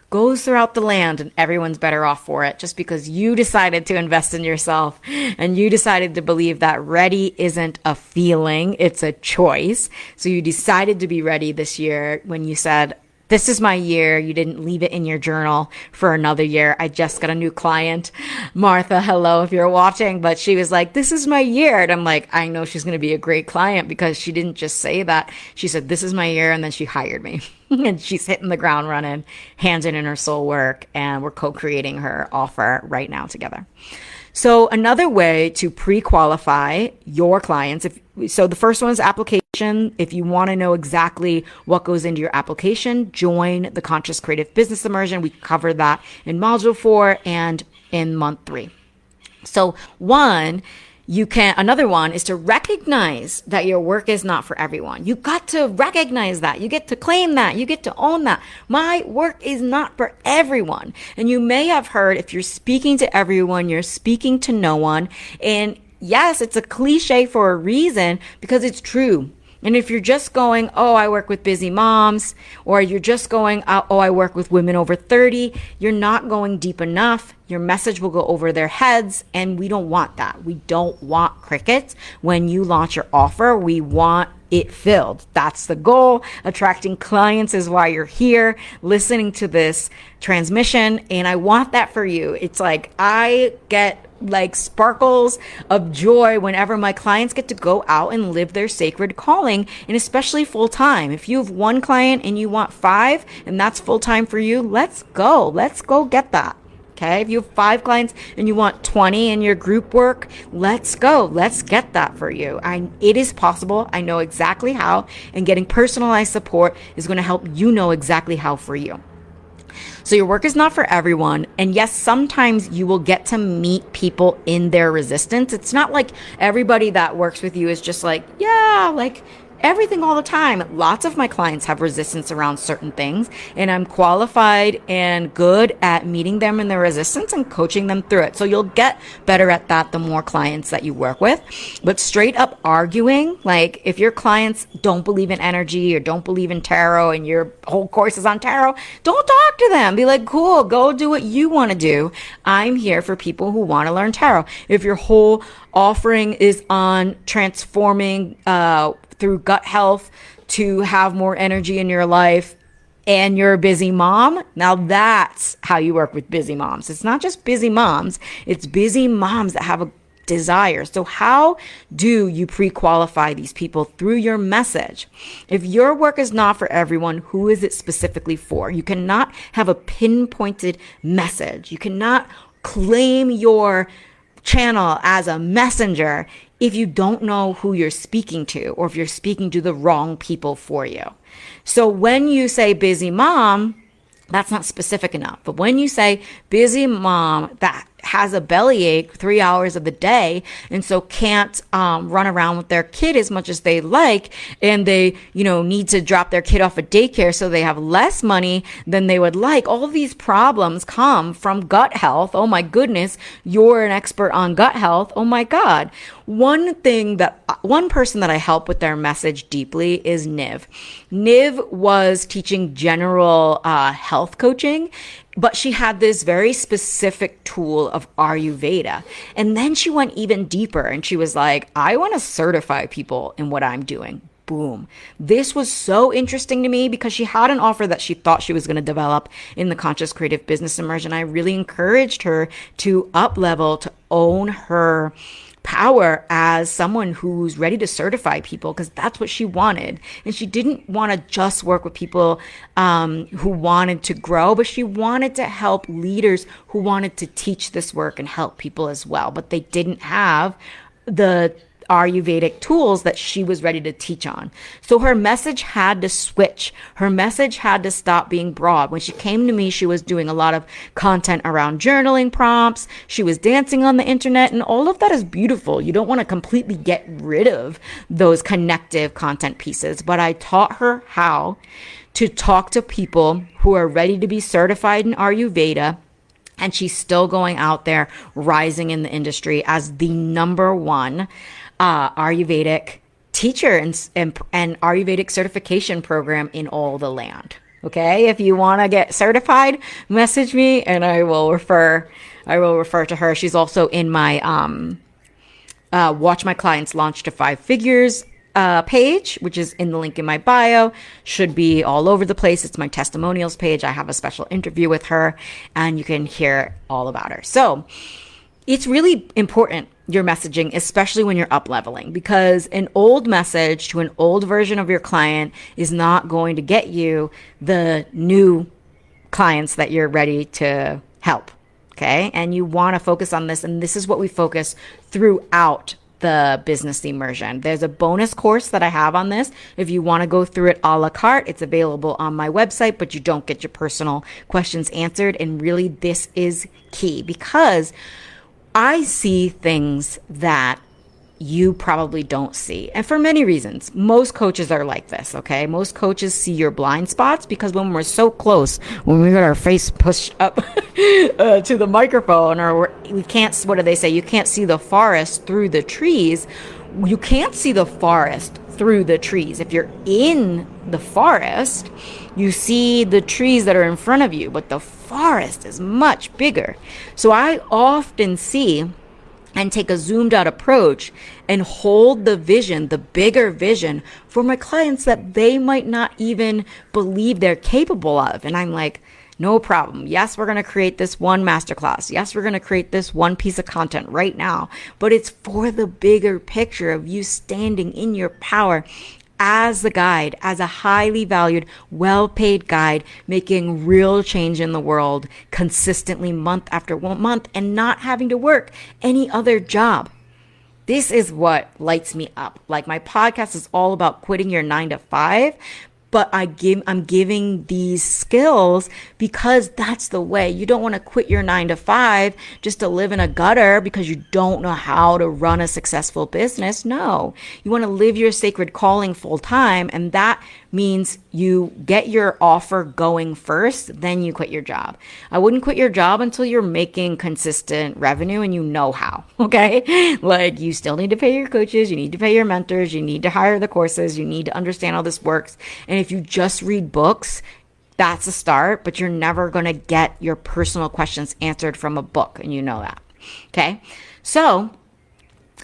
goes throughout the land, and everyone's better off for it, just because you decided to invest in yourself and you decided to believe that ready isn't a feeling, it's a choice. So you decided to be ready this year when you said, this is my year. You didn't leave it in your journal for another year. I just got a new client. Martha, hello if you're watching. But she was like, this is my year. And I'm like, I know she's going to be a great client, because she didn't just say that. She said, this is my year. And then she hired me. And she's hitting the ground running, handing in her soul work. And we're co-creating her offer right now together. So another way to pre-qualify your clients, so the first one is application. If you want to know exactly what goes into your application, join the Conscious Creative Business Immersion. We cover that in Module 4 and in month 3. So another one is to recognize that your work is not for everyone. You got to recognize that. You get to claim that. You get to own that. My work is not for everyone. And you may have heard, if you're speaking to everyone, you're speaking to no one. And yes, it's a cliche for a reason, because it's true. And if you're just going, oh, I work with busy moms, or you're just going, oh, I work with women over 30, you're not going deep enough. Your message will go over their heads, and we don't want that. We don't want crickets when you launch your offer. We want it filled. That's the goal. Attracting clients is why you're here, listening to this transmission, and I want that for you. It's like I get like sparkles of joy whenever my clients get to go out and live their sacred calling, and especially full time. If you have one client and you want 5 and that's full time for you, let's go get that. Okay. If you have 5 clients and you want 20 in your group work, let's go. Let's get that for you. It is possible. I know exactly how, and getting personalized support is going to help you know exactly how for you. So your work is not for everyone. And yes, sometimes you will get to meet people in their resistance. It's not like everybody that works with you is just like, yeah, like everything all the time. Lots of my clients have resistance around certain things, and I'm qualified and good at meeting them in their resistance and coaching them through it. So you'll get better at that the more clients that you work with. But straight up arguing, like if your clients don't believe in energy or don't believe in tarot and your whole course is on tarot, don't talk to them. Be like, cool, go do what you want to do. I'm here for people who want to learn tarot. If your whole offering is on transforming through gut health to have more energy in your life, and you're a busy mom, now that's how you work with busy moms. It's not just busy moms, it's busy moms that have a desire. So how do you pre-qualify these people through your message? If your work is not for everyone, who is it specifically for? You cannot have a pinpointed message. You cannot claim your channel as a messenger if you don't know who you're speaking to, or if you're speaking to the wrong people for you. So when you say busy mom, that's not specific enough. But when you say busy mom that has a bellyache 3 hours of the day, and so can't run around with their kid as much as they like, and they, need to drop their kid off at daycare so they have less money than they would like. All of these problems come from gut health. Oh my goodness, you're an expert on gut health. Oh my God. One person that I help with their message deeply is Niv. Niv was teaching general health coaching, but she had this very specific tool of Ayurveda. And then she went even deeper and she was like, I want to certify people in what I'm doing. Boom. This was so interesting to me because she had an offer that she thought she was going to develop in the Conscious Creative Business Immersion. I really encouraged her to up level, to own her power as someone who's ready to certify people, because that's what she wanted. And she didn't want to just work with people who wanted to grow, but she wanted to help leaders who wanted to teach this work and help people as well. But they didn't have the Ayurvedic tools that she was ready to teach on. So her message had to switch. Her message had to stop being broad. When she came to me, she was doing a lot of content around journaling prompts. She was dancing on the internet, and all of that is beautiful. You don't want to completely get rid of those connective content pieces, but I taught her how to talk to people who are ready to be certified in Ayurveda. And she's still going out there, rising in the industry as the number one Ayurvedic teacher and Ayurvedic certification program in all the land. Okay, if you want to get certified, message me and I will refer to her. She's also in my Watch My Clients Launch to 5 Figures page, which is in the link in my bio. Should be all over the place. It's my testimonials page. I have a special interview with her and you can hear all about her. So it's really important, your messaging, especially when you're up leveling, because an old message to an old version of your client is not going to get you the new clients that you're ready to help. Okay. And you want to focus on this. And this is what we focus throughout the business immersion. There's a bonus course that I have on this. If you want to go through it a la carte, it's available on my website, but you don't get your personal questions answered. And really, this is key because I see things that you probably don't see. And for many reasons, most coaches are like this, okay? Most coaches see your blind spots because when we're so close, when we got our face pushed up to the microphone, or we can't, what do they say? You can't see the forest through the trees. You can't see the forest through the trees. If you're in the forest, you see the trees that are in front of you, but the forest is much bigger. So I often see and take a zoomed out approach and hold the vision, the bigger vision for my clients that they might not even believe they're capable of. And I'm like, no problem. Yes, we're going to create this one masterclass. Yes, we're going to create this one piece of content right now, but it's for the bigger picture of you standing in your power as the guide, as a highly valued, well-paid guide, making real change in the world consistently month after month and not having to work any other job. This is what lights me up. Like, my podcast is all about quitting your 9 to 5, but I'm giving these skills because that's the way. You don't want to quit your 9 to 5 just to live in a gutter because you don't know how to run a successful business. No, you want to live your sacred calling full time. And that means you get your offer going first, then you quit your job. I wouldn't quit your job until you're making consistent revenue and you know how, okay? Like, you still need to pay your coaches, you need to pay your mentors, you need to hire the courses, you need to understand how this works. And if you just read books, that's a start, but you're never going to get your personal questions answered from a book, and you know that, okay? So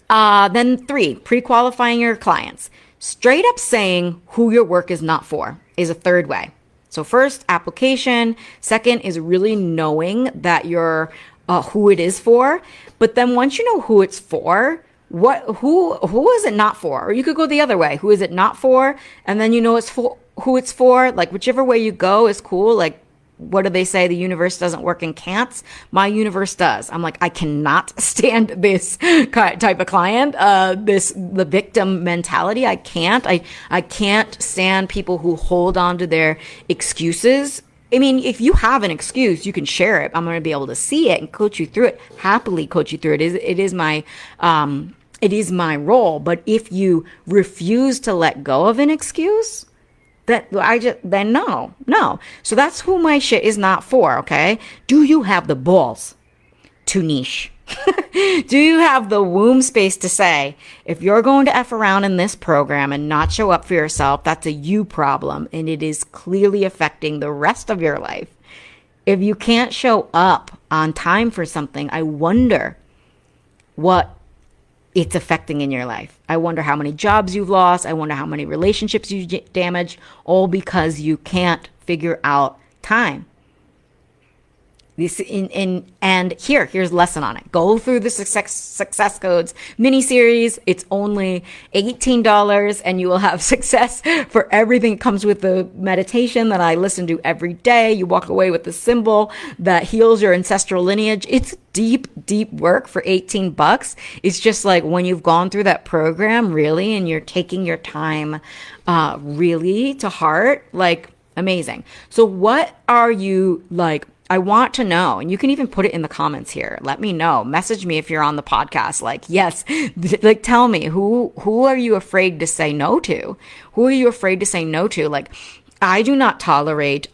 then 3, pre-qualifying your clients. Straight up saying who your work is not for is a third way. So first, application. Second is really knowing that you're who it is for. But then once you know who it's for, who is it not for? Or you could go the other way. Who is it not for? And then you know it's for who it's for. Like, whichever way you go is cool. Like, what do they say? The universe doesn't work in can'ts. My universe does. I'm like, I cannot stand this type of client. The victim mentality. I can't. I can't stand people who hold on to their excuses. I mean, if you have an excuse, you can share it. I'm going to be able to see it and coach you through it. Happily coach you through it. It is my role. But if you refuse to let go of an excuse, then no. So that's who my shit is not for, okay? Do you have the balls to niche? Do you have the womb space to say, if you're going to F around in this program and not show up for yourself, that's a you problem, and it is clearly affecting the rest of your life. If you can't show up on time for something, I wonder what it's affecting in your life. I wonder how many jobs you've lost. I wonder how many relationships you damaged, all because you can't figure out time. Here's a lesson on it. Go through the success codes mini series. It's only $18 and you will have success for everything. It comes with the meditation that I listen to every day. You walk away with the symbol that heals your ancestral lineage. It's deep work for $18. It's just like when you've gone through that program really and you're taking your time really to heart, like amazing. So what are you like? I want to know, and you can even put it in the comments here. Let me know. Message me if you're on the podcast. Like, yes, like tell me who are you afraid to say no to? Who are you afraid to say no to? Like, I do not tolerate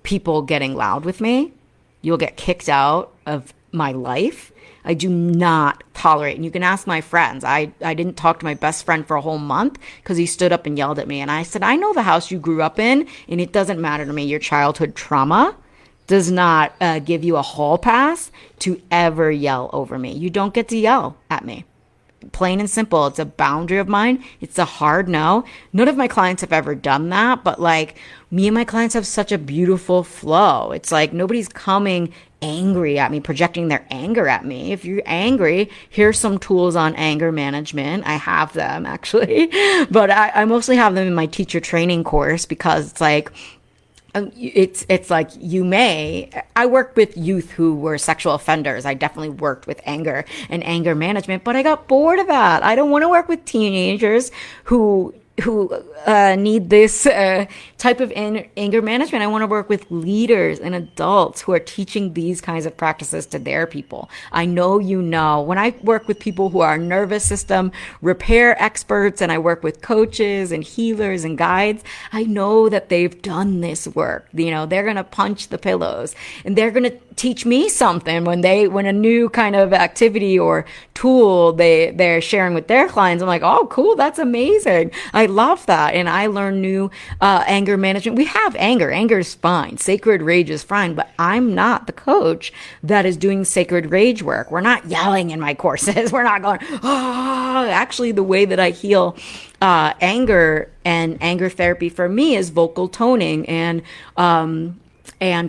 people getting loud with me. You'll get kicked out of my life. I do not tolerate. And you can ask my friends. I didn't talk to my best friend for a whole month because he stood up and yelled at me. And I said, I know the house you grew up in, and it doesn't matter to me. Your childhood trauma does not give you a hall pass to ever yell over me. You don't get to yell at me. Plain and simple. It's a boundary of mine. It's a hard no. None of my clients have ever done that, but like me and my clients have such a beautiful flow. It's like nobody's coming angry at me, projecting their anger at me. If you're angry, here's some tools on anger management. I have them actually, but I mostly have them in my teacher training course because it's like, it's like I worked with youth who were sexual offenders. I definitely worked with anger and anger management, but I got bored of that. I don't want to work with teenagers who need this type of anger management. I want to work with leaders and adults who are teaching these kinds of practices to their people. I know when I work with people who are nervous system repair experts and I work with coaches and healers and guides, I know that they've done this work. They're going to punch the pillows and they're going to teach me something when a new kind of activity or tool they're sharing with their clients. I'm like, oh, cool. That's amazing. I love that. And I learn new anger management. We have anger. Anger is fine. Sacred rage is fine. But I'm not the coach that is doing sacred rage work. We're not yelling in my courses. We're not going, oh. Actually, the way that I heal anger and anger therapy for me is vocal toning and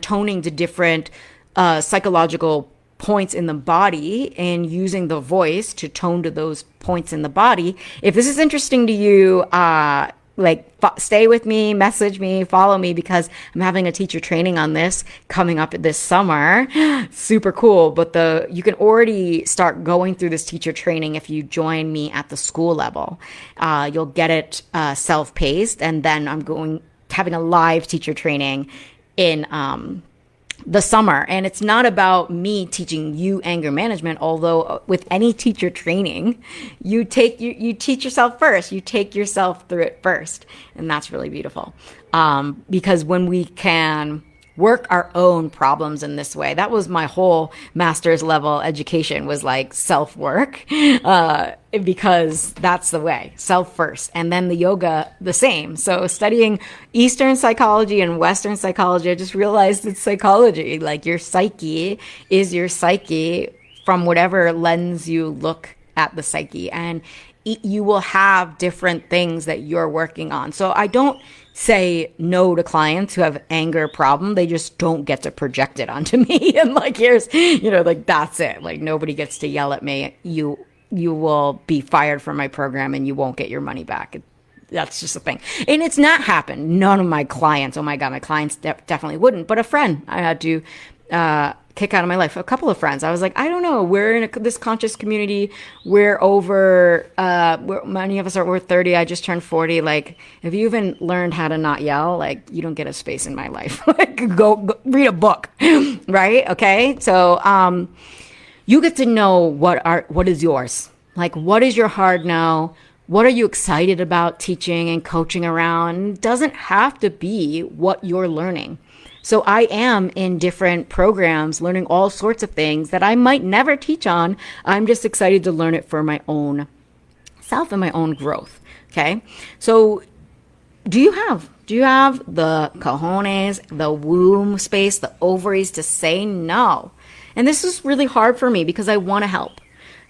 toning to different psychological points in the body and using the voice to tone to those points in the body. If this is interesting to you, stay with me, message me, follow me, because I'm having a teacher training on this coming up this summer. Super cool. But you can already start going through this teacher training if you join me at the school level. You'll get it self-paced, and then I'm having a live teacher training in the summer. And it's not about me teaching you anger management, although with any teacher training, you teach yourself first. You take yourself through it first. And that's really beautiful. Because when we can work our own problems in this way, that was my whole master's level education, was like self-work, because that's the way, self first. And then the yoga, the same. So studying Eastern psychology and Western psychology, I just realized it's psychology. Like your psyche is your psyche from whatever lens you look at the psyche. And you will have different things that you're working on. So I don't say no to clients who have anger problem. They just don't get to project it onto me. And like, here's, that's it. Like nobody gets to yell at me. You will be fired from my program and you won't get your money back. That's just a thing. And it's not happened. None of my clients, oh my God, my clients definitely wouldn't. But a friend I had to kick out of my life. A couple of friends. I was like, I don't know. We're in this conscious community. We're over, many of us we're 30. I just turned 40. Like, if you even learned how to not yell, like, you don't get a space in my life. Like, go read a book, right? Okay. So, you get to know what is yours. Like, what is your hard no? What are you excited about teaching and coaching around? It doesn't have to be what you're learning. So I am in different programs learning all sorts of things that I might never teach on. I'm just excited to learn it for my own self and my own growth. Okay. So do you have the cojones, the womb space, the ovaries to say no? And this is really hard for me because I want to help.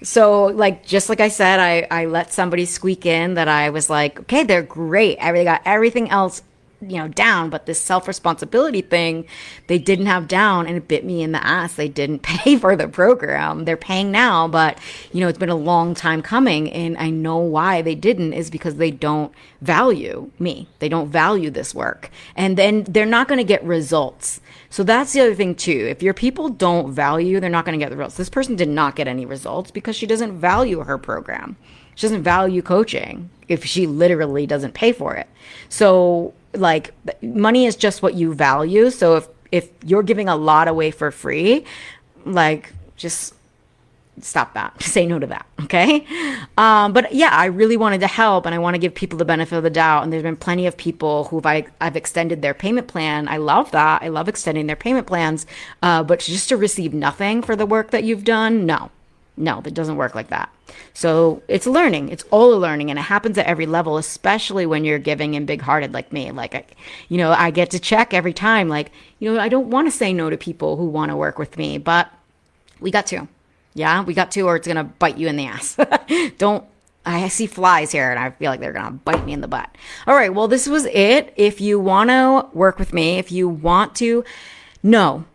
So like, just like I said, I let somebody squeak in that I was like, okay, they're great. They got everything else, down, but this self-responsibility thing, they didn't have down, and it bit me in the ass. They didn't pay for the program. They're paying now, but it's been a long time coming, and I know why they didn't is because they don't value me. They don't value this work, and then they're not going to get results. So that's the other thing too. If your people don't value, they're not going to get the results. This person did not get any results because she doesn't value her program. She doesn't value coaching if she literally doesn't pay for it. So like, money is just what you value. So if you're giving a lot away for free, like, just stop that. Say no to that. Okay. But yeah, I really wanted to help, and I want to give people the benefit of the doubt. And there's been plenty of people who I've extended their payment plan. I love that. I love extending their payment plans. But just to receive nothing for the work that you've done, no, that doesn't work like that. So it's learning. It's all a learning, and it happens at every level, especially when you're giving and big-hearted like me. Like, I get to check every time. Like, I don't want to say no to people who want to work with me, but we got to. Yeah, we got to, or it's going to bite you in the ass. I see flies here, and I feel like they're going to bite me in the butt. All right, well, this was it. If you want to work with me, if you want to know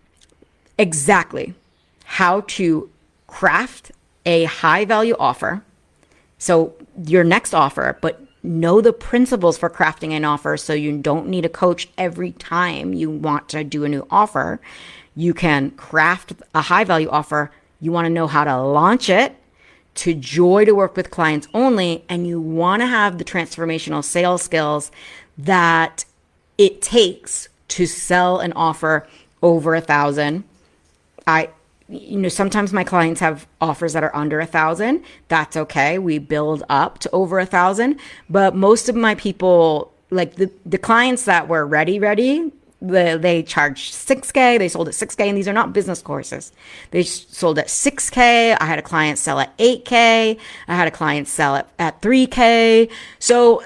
exactly how to craft a high value offer, so your next offer, but know the principles for crafting an offer so you don't need a coach every time you want to do a new offer. You can craft a high value offer. You want to know how to launch it to joy to work with clients only, and you want to have the transformational sales skills that it takes to sell an offer over 1,000. Sometimes my clients have offers that are under 1,000. That's okay. We build up to over 1,000. But most of my people, like the clients that were ready, they charged $6K. They sold at $6K, and these are not business courses. They sold at $6K. I had a client sell at $8K. I had a client sell at $3K. So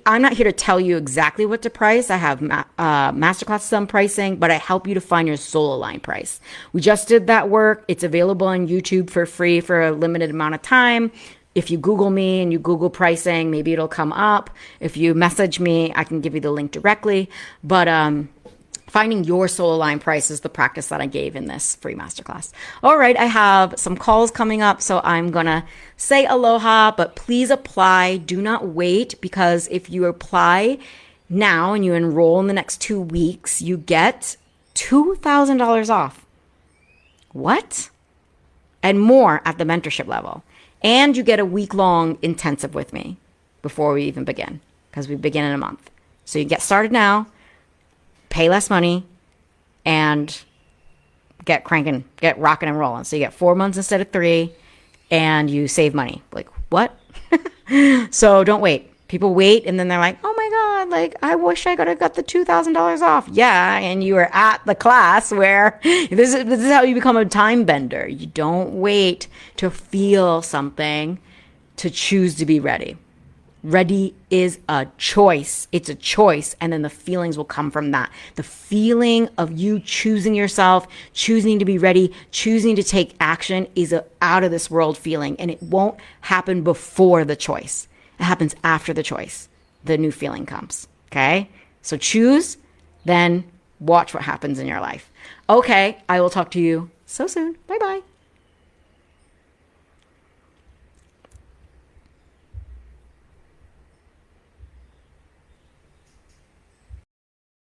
I'm not here to tell you exactly what to price. I have masterclasses on pricing, but I help you to find your soul aligned price. We just did that work. It's available on YouTube for free for a limited amount of time. If you Google me and you Google pricing, maybe it'll come up. If you message me, I can give you the link directly. But finding your soul aligned price is the practice that I gave in this free masterclass. All right, I have some calls coming up, so I'm going to say aloha, but please apply. Do not wait, because if you apply now and you enroll in the next 2 weeks, you get $2,000 off. What? And more at the mentorship level. And you get a week-long intensive with me before we even begin, because we begin in a month. So you get started now, pay less money, and get rocking and rolling. So you get 4 months instead of 3, and you save money. Like, what? So don't wait. People wait, and then they're like, oh my God, like, I wish I could have got the $2,000 off. Yeah, and you were at the class where this is how you become a time bender. You don't wait to feel something to choose to be ready. Ready is a choice. It's a choice. And then the feelings will come from that. The feeling of you choosing yourself, choosing to be ready, choosing to take action is a out of this world feeling. And it won't happen before the choice. It happens after the choice. The new feeling comes. Okay? So choose, then watch what happens in your life. Okay, I will talk to you so soon. Bye-bye.